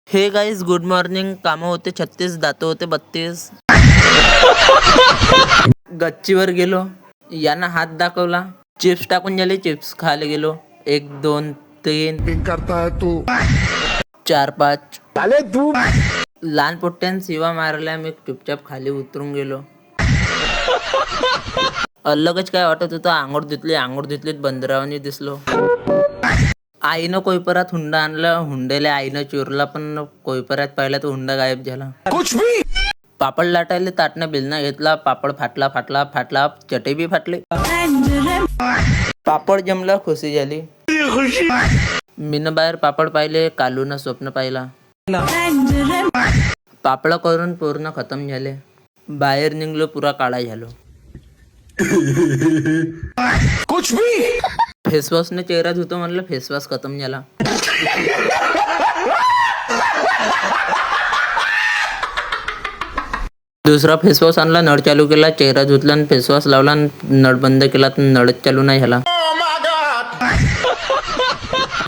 हे guys good morning. कामं होते 36, दात होते 32. गच्चीवर गेलो, यानं हात दाखवला, चिप्स टाकून झाले. चिप्स खायला गेलो. 1 2 3 करता है तू 4 5 साले तू लहान पोट्ट्यान शिवा मारल्या. मी चुपचाप खाली उतरून गेलो. अलगच काय वाटत होतं. आंघोळ धुतलीत बंदरावानी दिसलो. आईनं कोयपरात हुंडा आणला. हुंड्याला आईनं चोरला, पण कोयपरात पाहिला तर हुंडा गायब झाला. कुछ भी पापड लाटायला ताटनं बिलना घेतला. पापड फाटला. चटई बी फाटले. पापड जमला, खुशी झाली. मीनं बाहेर पापड पाहिले, कालूनं स्वप्न पाहिला. पापड करून पूर्ण खतम झाले. बाहेर निघलो, पुरा काळा झालो. कुछ भी फेसवॉशने चेहरा धुतो म्हणलं, फेसवॉश खतम झाला. दुसरा फेसवॉश आणला, नळ चालू केला, चेहरा धुतला, फेसवॉश लावला, नळ बंद केला तर नळच चालू नाही झाला.